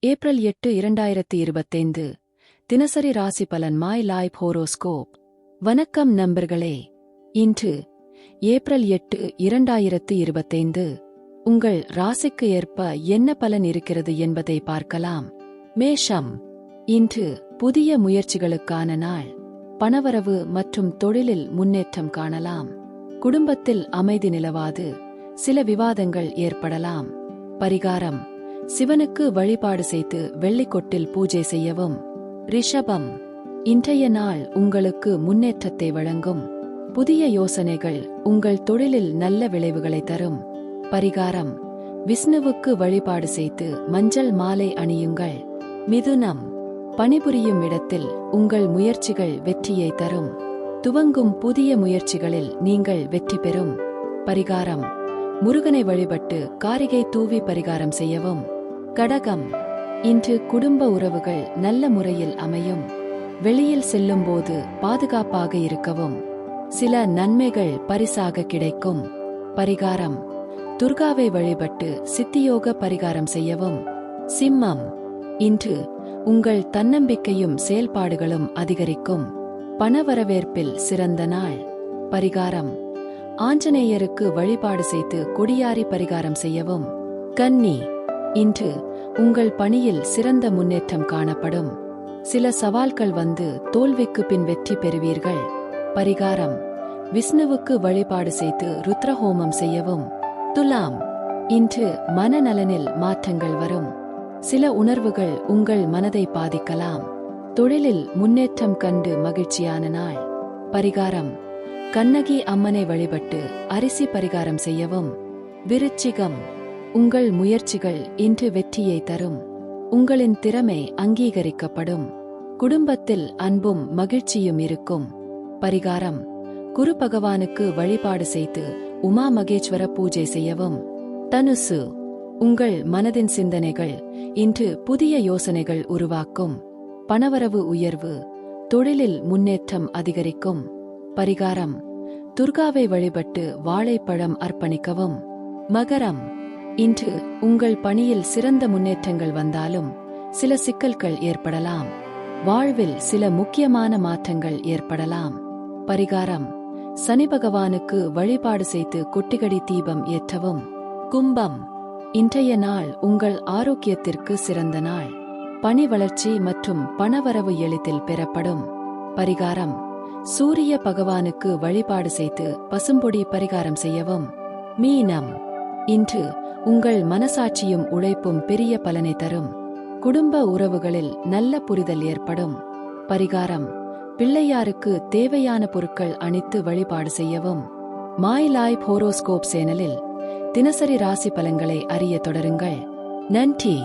April 8 2025 தினசரி ராசி பலன் மை லைஃப் ஹோரோஸ்கோப். வணக்கம் நண்பர்களே, இன்று ஏப்ரல் 8 2025 உங்கள் ராசிக்கு ஏற்ப என்ன பலன் இருக்கிறது என்பதை பார்க்கலாம். மேஷம், இன்று புதிய முயற்சிகளுக்கான நாள். பணவரவு மற்றும் தொழிலில் முன்னேற்றம் காணலாம். குடும்பத்தில் அமைதி நிலவாது, சில விவாதங்கள் ஏற்படலாம். பரிகாரம்: சிவனுக்கு வழிபாடு செய்து வெள்ளிக்கொட்டில் பூஜை செய்யவும். ரிஷபம், இன்றைய நாள் உங்களுக்கு முன்னேற்றத்தை வழங்கும். புதிய யோசனைகள் உங்கள் தொழிலில் நல்ல விளைவுகளை தரும். பரிகாரம்: விஷ்ணுவுக்கு வழிபாடு செய்து மஞ்சள் மாலை அணியுங்கள். மிதுனம், பணிபுரியும் இடத்தில் உங்கள் முயற்சிகள் வெற்றியை தரும். துவங்கும் புதிய முயற்சிகளில் நீங்கள் வெற்றி பெறும். பரிகாரம்: முருகனை வழிபட்டு காரிகை தூவி பரிகாரம் செய்யவும். கடகம், இன்று குடும்ப உறவுகள் நல்ல முறையில் அமையும். வெளியில் செல்லும்போது பாதுகாப்பாக இருக்கவும். சில நன்மைகள் பரிசாக கிடைக்கும். பரிகாரம்: துர்காவை வழிபட்டு சித்தியோக பரிகாரம் செய்யவும். சிம்மம், இன்று உங்கள் தன்னம்பிக்கையும் செயல்பாடுகளும் அதிகரிக்கும். பணவரவேற்பில் சிறந்த நாள். பரிகாரம்: ஆஞ்சநேயருக்கு வழிபாடு செய்து கொடியாரி பரிகாரம் செய்யவும். கன்னி, இன்று உங்கள் பணியில் சிறந்த முன்னேற்றம் காணப்படும். சில சவால்கள் வந்து தோல்விக்கு பின் வெற்றி பெறுவீர்கள். பரிகாரம்: விஷ்ணுவுக்கு வழிபாடு செய்து ருத்ரஹோமம் செய்யவும். துலாம், இன்று மனநலனில் மாற்றங்கள் வரும். சில உணர்வுகள் உங்கள் மனதை பாதிக்கலாம். தொழிலில் முன்னேற்றம் கண்டு மகிழ்ச்சியான நாள். பரிகாரம்: கண்ணகி அம்மனை வழிபட்டு அரிசி பரிகாரம் செய்யவும். விருச்சிகம், உங்கள் முயற்சிகள் இன்று வெற்றியை தரும். உங்களின் திறமை அங்கீகரிக்கப்படும். குடும்பத்தில் அன்பும் மகிழ்ச்சியும் இருக்கும். பரிகாரம்: குரு பகவானுக்கு வழிபாடு செய்து உமா மகேஸ்வர பூஜை செய்யவும். தனுசு, உங்கள் மனதின் சிந்தனைகள் இன்று புதிய யோசனைகள் உருவாக்கும். பணவரவு உயர்வு, தொழிலில் முன்னேற்றம் அதிகரிக்கும். பரிகாரம்: துர்காவை வழிபட்டு வாழைப்பழம் அர்ப்பணிக்கவும். மகரம், இன்று உங்கள் பணியில் சிறந்த முன்னேற்றங்கள் வந்தாலும் சில சிக்கல்கள் ஏற்படலாம். வாழ்வில் சில முக்கியமான மாற்றங்கள் ஏற்படலாம். பரிகாரம்: சனி பகவானுக்கு வழிபாடு செய்து கொட்டிகடி தீபம் ஏற்றவும். கும்பம், இன்றைய நாள் உங்கள் ஆரோக்கியத்திற்கு சிறந்த நாள். பணி வளர்ச்சி மற்றும் பணவரவு எளிதில் பெறப்படும். பரிகாரம்: சூரிய பகவானுக்கு வழிபாடு செய்து பசும்பொடி பரிகாரம் செய்யவும். மீனம், இன்று உங்கள் மனசாட்சியும் உழைப்பும் பெரிய பலனை தரும். குடும்ப உறவுகளில் நல்ல புரிதல் ஏற்படும். பரிகாரம்: பிள்ளையாருக்கு தேவையான பொருட்கள் அணித்து வழிபாடு செய்யவும். மை லைஃப் ஹோரோஸ்கோப் சேனலில் தினசரி ராசி பலன்களை அறிய தொடருங்கள். நன்றி.